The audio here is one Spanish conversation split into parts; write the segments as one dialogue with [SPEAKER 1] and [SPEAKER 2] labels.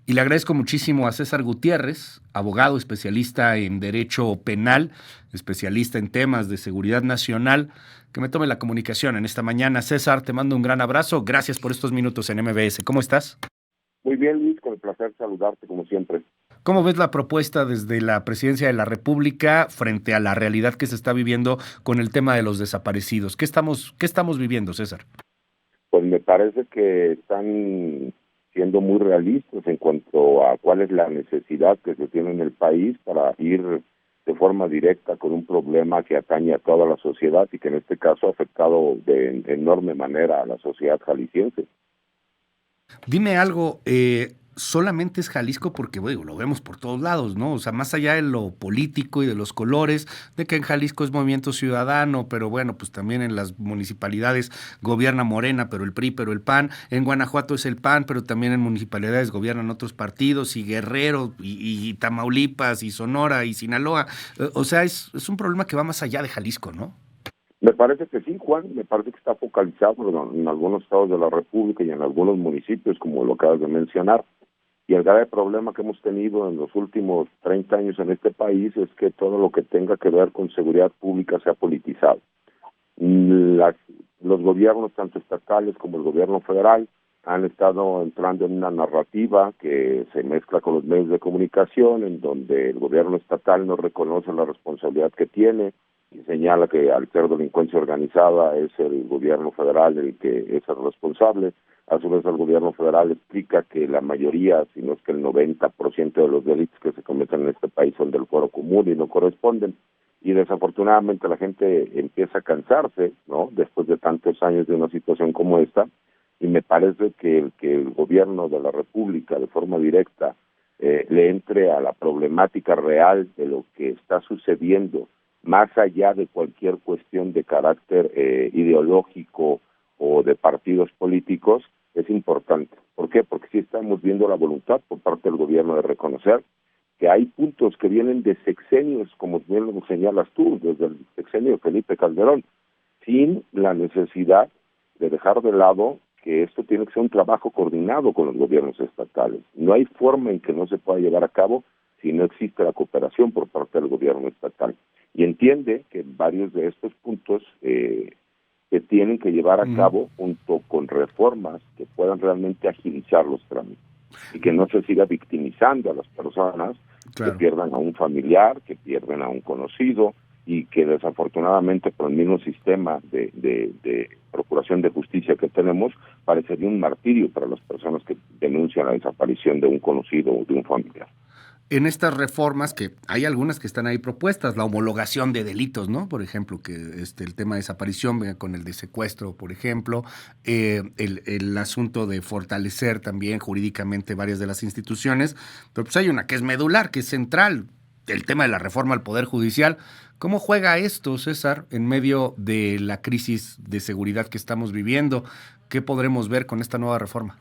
[SPEAKER 1] Y le agradezco muchísimo a César Gutiérrez, abogado especialista en Derecho Penal, especialista en temas de seguridad nacional, que me tome la comunicación en esta mañana. César, te mando un gran abrazo. Gracias por estos minutos en MBS. ¿Cómo estás?
[SPEAKER 2] Muy bien, Luis, con el placer saludarte como siempre.
[SPEAKER 1] ¿Cómo ves la propuesta desde la Presidencia de la República frente a la realidad que se está viviendo con el tema de los desaparecidos? ¿Qué estamos viviendo, César?
[SPEAKER 2] Pues me parece que están siendo muy realistas en cuanto a cuál es la necesidad que se tiene en el país para ir de forma directa con un problema que atañe a toda la sociedad y que en este caso ha afectado de enorme manera a la sociedad jalisciense.
[SPEAKER 1] Dime algo, solamente es Jalisco porque, bueno, lo vemos por todos lados, ¿no? O sea, más allá de lo político y de los colores, de que en Jalisco es Movimiento Ciudadano, pero bueno, pues también en las municipalidades gobierna Morena, pero el PRI, pero el PAN, en Guanajuato es el PAN, pero también en municipalidades gobiernan otros partidos, y Guerrero, y Tamaulipas, y Sonora, y Sinaloa. O sea, es un problema que va más allá de Jalisco, ¿no?
[SPEAKER 2] Me parece que sí, Juan, me parece que está focalizado en algunos estados de la República y en algunos municipios, como lo acabas de mencionar. Y el grave problema que hemos tenido en los últimos 30 años en este país es que todo lo que tenga que ver con seguridad pública se ha politizado. Las, los gobiernos, tanto estatales como el gobierno federal, han estado entrando en una narrativa que se mezcla con los medios de comunicación, en donde el gobierno estatal no reconoce la responsabilidad que tiene y señala que al ser delincuencia organizada es el gobierno federal el que es el responsable. A su vez, el gobierno federal explica que la mayoría, si no es que el 90% de los delitos que se cometen en este país son del fuero común y no corresponden. Y desafortunadamente la gente empieza a cansarse, ¿no?, después de tantos años de una situación como esta, y me parece que el gobierno de la República, de forma directa, le entre a la problemática real de lo que está sucediendo, más allá de cualquier cuestión de carácter ideológico o de partidos políticos, es importante. ¿Por qué? Porque sí estamos viendo la voluntad por parte del gobierno de reconocer que hay puntos que vienen de sexenios, como bien lo señalas tú, desde el sexenio de Felipe Calderón, sin la necesidad de dejar de lado que esto tiene que ser un trabajo coordinado con los gobiernos estatales. No hay forma en que no se pueda llevar a cabo si no existe la cooperación por parte del gobierno estatal. Y entiende que varios de estos puntos se tienen que llevar a cabo junto con reformas que puedan realmente agilizar los trámites y que no se siga victimizando a las personas que
[SPEAKER 1] Claro.
[SPEAKER 2] pierdan a un familiar, que pierden a un conocido y que desafortunadamente por el mismo sistema de procuración de justicia que tenemos parecería un martirio para las personas que denuncian la desaparición de un conocido o de un familiar.
[SPEAKER 1] En estas reformas, que hay algunas que están ahí propuestas, la homologación de delitos, ¿no? Por ejemplo, que el tema de desaparición venga con el de secuestro, por ejemplo, el asunto de fortalecer también jurídicamente varias de las instituciones, pero pues hay una que es medular, que es central, el tema de la reforma al Poder Judicial. ¿Cómo juega esto, César, en medio de la crisis de seguridad que estamos viviendo? ¿Qué podremos ver con esta nueva reforma?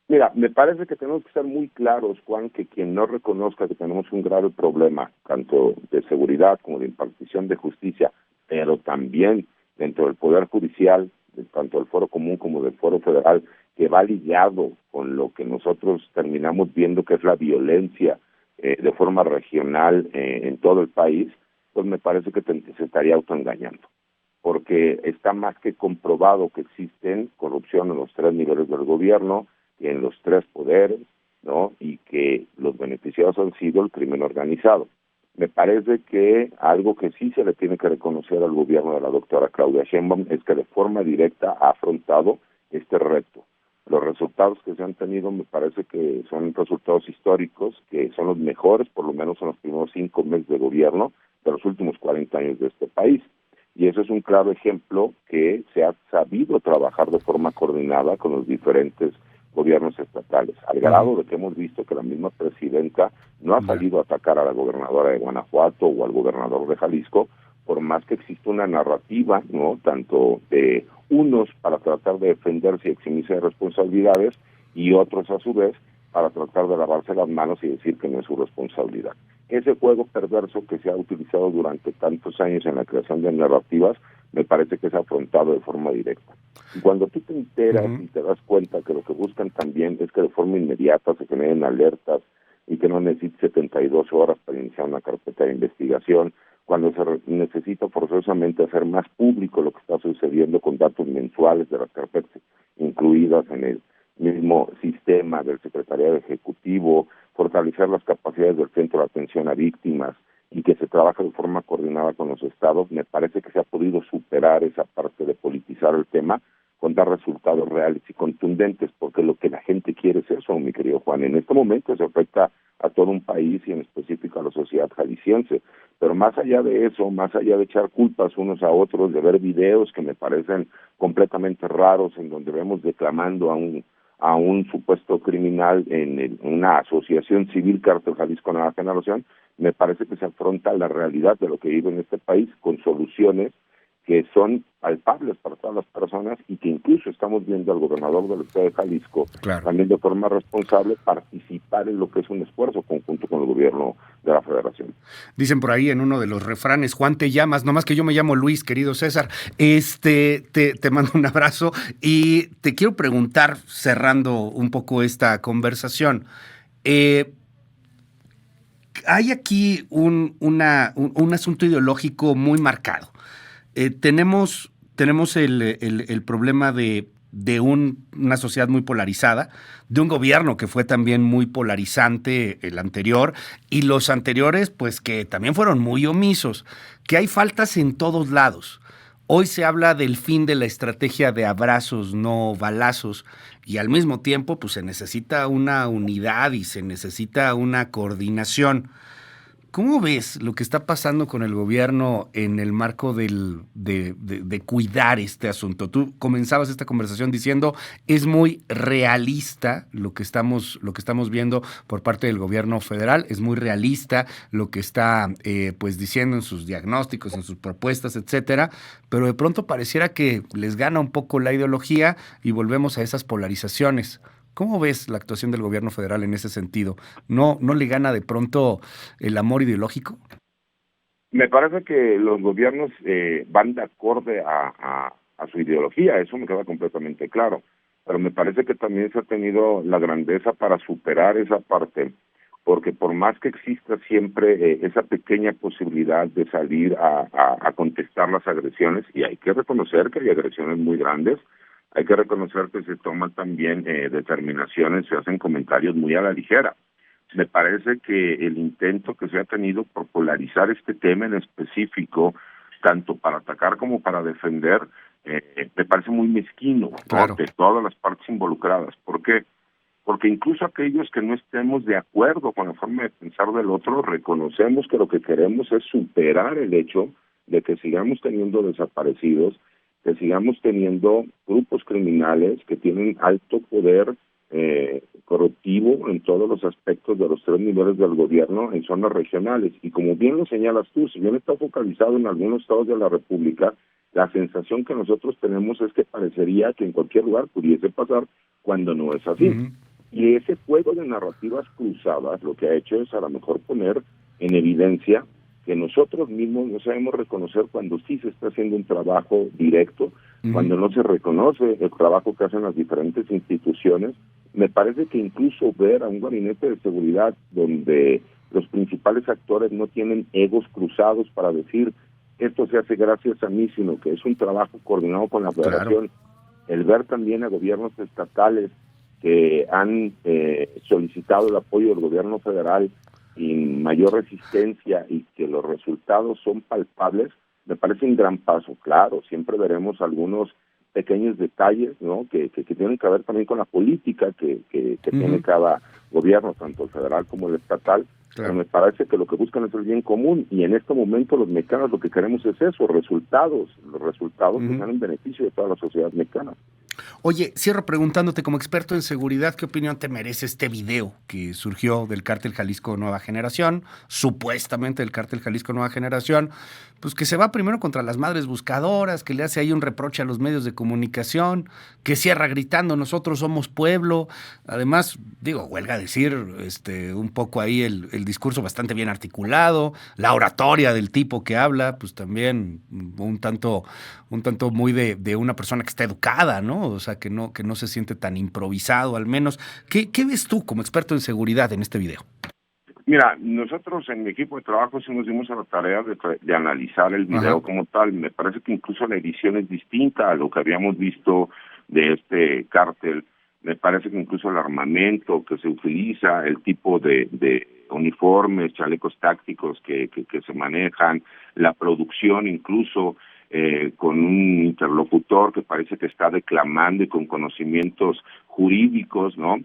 [SPEAKER 2] Mira, me parece que tenemos que ser muy claros, Juan, que quien no reconozca que tenemos un grave problema, tanto de seguridad como de impartición de justicia, pero también dentro del Poder Judicial, tanto del Foro Común como del Foro Federal, que va ligado con lo que nosotros terminamos viendo que es la violencia de forma regional en todo el país, pues me parece que se estaría autoengañando, porque está más que comprobado que existen corrupción en los tres niveles del gobierno, en los tres poderes, ¿no?, y que los beneficiados han sido el crimen organizado. Me parece que algo que sí se le tiene que reconocer al gobierno de la doctora Claudia Sheinbaum es que de forma directa ha afrontado este reto. Los resultados que se han tenido me parece que son resultados históricos, que son los mejores, por lo menos en los primeros 5 meses de gobierno de los últimos 40 años de este país. Y eso es un claro ejemplo que se ha sabido trabajar de forma coordinada con los diferentes gobiernos estatales, al grado de que hemos visto que la misma presidenta no ha salido a atacar a la gobernadora de Guanajuato o al gobernador de Jalisco, por más que existe una narrativa, ¿no?, tanto de unos para tratar de defenderse y eximirse de responsabilidades, y otros a su vez para tratar de lavarse las manos y decir que no es su responsabilidad. Ese juego perverso que se ha utilizado durante tantos años en la creación de narrativas me parece que es afrontado de forma directa. Y cuando tú te enteras y te das cuenta que lo que buscan también es que de forma inmediata se generen alertas y que no necesite 72 horas para iniciar una carpeta de investigación, cuando se necesita forzosamente hacer más público lo que está sucediendo con datos mensuales de las carpetas incluidas en el mismo sistema del Secretariado Ejecutivo, fortalecer las capacidades del Centro de Atención a Víctimas y que se trabaje de forma coordinada con los estados, me parece que se ha podido superar esa parte de politizar el tema con dar resultados reales y contundentes, porque lo que la gente quiere es eso, mi querido Juan. En este momento se afecta a todo un país y en específico a la sociedad jalisciense, pero más allá de eso, más allá de echar culpas unos a otros, de ver videos que me parecen completamente raros, en donde vemos declamando a un supuesto criminal en una asociación civil, Cártel Jalisco Nueva Generación, me parece que se afronta la realidad de lo que vive en este país con soluciones que son palpables para todas las personas y que incluso estamos viendo al gobernador del estado de Jalisco también de forma responsable participar en lo que es un esfuerzo conjunto con el gobierno de la federación.
[SPEAKER 1] Dicen por ahí en uno de los refranes, Juan, te llamas, nomás que yo me llamo Luis, querido César. Te mando un abrazo y te quiero preguntar, cerrando un poco esta conversación, hay aquí un asunto ideológico muy marcado. Tenemos el problema de una sociedad muy polarizada, de un gobierno que fue también muy polarizante, el anterior, y los anteriores, pues que también fueron muy omisos, que hay faltas en todos lados. Hoy se habla del fin de la estrategia de abrazos, no balazos, y al mismo tiempo, pues se necesita una unidad y se necesita una coordinación. ¿Cómo ves lo que está pasando con el gobierno en el marco de cuidar este asunto? Tú comenzabas esta conversación diciendo es muy realista lo que estamos viendo por parte del gobierno federal, es muy realista lo que está pues diciendo en sus diagnósticos, en sus propuestas, etcétera, pero de pronto pareciera que les gana un poco la ideología y volvemos a esas polarizaciones. ¿Cómo ves la actuación del gobierno federal en ese sentido? ¿No le gana de pronto el amor ideológico?
[SPEAKER 2] Me parece que los gobiernos van de acorde a su ideología, eso me queda completamente claro, pero me parece que también se ha tenido la grandeza para superar esa parte, porque por más que exista siempre esa pequeña posibilidad de salir a contestar las agresiones, y hay que reconocer que hay agresiones muy grandes, hay que reconocer que se toman también determinaciones, se hacen comentarios muy a la ligera. Me parece que el intento que se ha tenido por polarizar este tema en específico, tanto para atacar como para defender, me parece muy mezquino,
[SPEAKER 1] claro,
[SPEAKER 2] de todas las partes involucradas. ¿Por qué? Porque incluso aquellos que no estemos de acuerdo con la forma de pensar del otro, reconocemos que lo que queremos es superar el hecho de que sigamos teniendo desaparecidos, que sigamos teniendo grupos criminales que tienen alto poder corruptivo en todos los aspectos de los tres niveles del gobierno en zonas regionales. Y como bien lo señalas tú, si bien está focalizado en algunos estados de la República, la sensación que nosotros tenemos es que parecería que en cualquier lugar pudiese pasar cuando no es así. Y ese juego de narrativas cruzadas lo que ha hecho es a lo mejor poner en evidencia que nosotros mismos no sabemos reconocer cuando sí se está haciendo un trabajo directo, cuando no se reconoce el trabajo que hacen las diferentes instituciones. Me parece que incluso ver a un gabinete de seguridad donde los principales actores no tienen egos cruzados para decir esto se hace gracias a mí, sino que es un trabajo coordinado con la federación. Claro. El ver también a gobiernos estatales que han solicitado el apoyo del gobierno federal sin mayor resistencia y que los resultados son palpables, me parece un gran paso. Claro, siempre veremos algunos pequeños detalles, ¿no? que tienen que ver también con la política que tiene cada gobierno, tanto el federal como el estatal, claro. Pero me parece que lo que buscan es el bien común, y en este momento los mexicanos lo que queremos es eso, los resultados que sean en beneficio de toda la sociedad mexicana.
[SPEAKER 1] Oye, cierro preguntándote como experto en seguridad, ¿qué opinión te merece este video que surgió del Cártel Jalisco Nueva Generación, supuestamente del Cártel Jalisco Nueva Generación, pues que se va primero contra las madres buscadoras, que le hace ahí un reproche a los medios de comunicación, que cierra gritando, nosotros somos pueblo, además, digo, huelga decir, un poco ahí el discurso bastante bien articulado, la oratoria del tipo que habla, pues también un tanto muy de una persona que está educada, ¿no? O sea, que no se siente tan improvisado, al menos. ¿Qué ves tú como experto en seguridad en este video?
[SPEAKER 2] Mira, nosotros en mi equipo de trabajo sí nos dimos a la tarea de analizar el video como tal. Me parece que incluso la edición es distinta a lo que habíamos visto de este cártel. Me parece que incluso el armamento que se utiliza, el tipo de uniformes, chalecos tácticos que se manejan, la producción incluso, con un interlocutor que parece que está declamando y con conocimientos jurídicos, ¿no?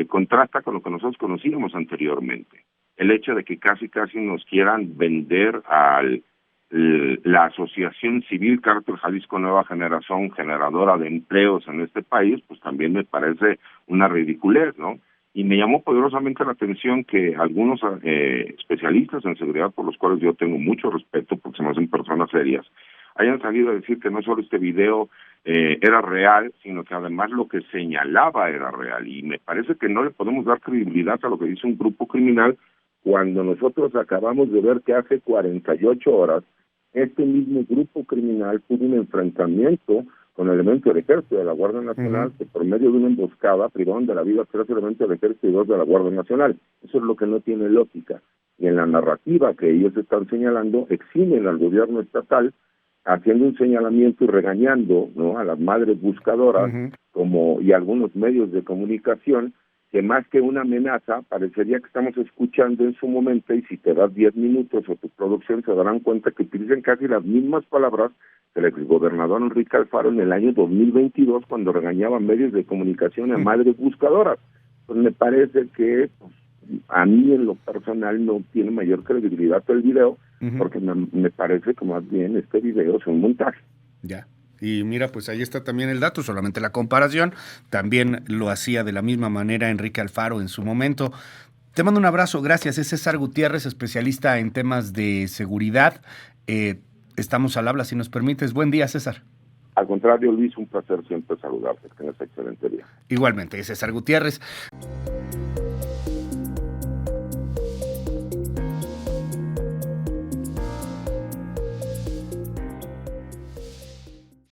[SPEAKER 2] Contrasta con lo que nosotros conocíamos anteriormente. El hecho de que casi nos quieran vender la Asociación Civil Cártel Jalisco Nueva Generación, generadora de empleos en este país, pues también me parece una ridiculez, ¿no? Y me llamó poderosamente la atención que algunos especialistas en seguridad, por los cuales yo tengo mucho respeto, porque se me hacen personas serias, hayan salido a decir que no solo este video era real, sino que además lo que señalaba era real. Y me parece que no le podemos dar credibilidad a lo que dice un grupo criminal cuando nosotros acabamos de ver que hace 48 horas este mismo grupo criminal tuvo un enfrentamiento con elementos del Ejército de la Guardia Nacional, que por medio de una emboscada privaron de la vida 3 elementos del Ejército y 2 de la Guardia Nacional. Eso es lo que no tiene lógica. Y en la narrativa que ellos están señalando, eximen al gobierno estatal haciendo un señalamiento y regañando, ¿no?, a las madres buscadoras y algunos medios de comunicación, que más que una amenaza, parecería que estamos escuchando en su momento, y si te das 10 minutos o tu producción se darán cuenta que utilizan casi las mismas palabras que el exgobernador Enrique Alfaro en el año 2022 cuando regañaba medios de comunicación a madres buscadoras. Pues me parece que a mí en lo personal no tiene mayor credibilidad el video, porque me parece que más bien este video es un montaje.
[SPEAKER 1] Ya. Y mira, pues ahí está también el dato, solamente la comparación. También lo hacía de la misma manera Enrique Alfaro en su momento. Te mando un abrazo, gracias. Es César Gutiérrez, especialista en temas de seguridad. Estamos al habla, si nos permites. Buen día, César.
[SPEAKER 2] Al contrario, Luis, un placer siempre saludarte. Que tengas excelente día.
[SPEAKER 1] Igualmente, César Gutiérrez.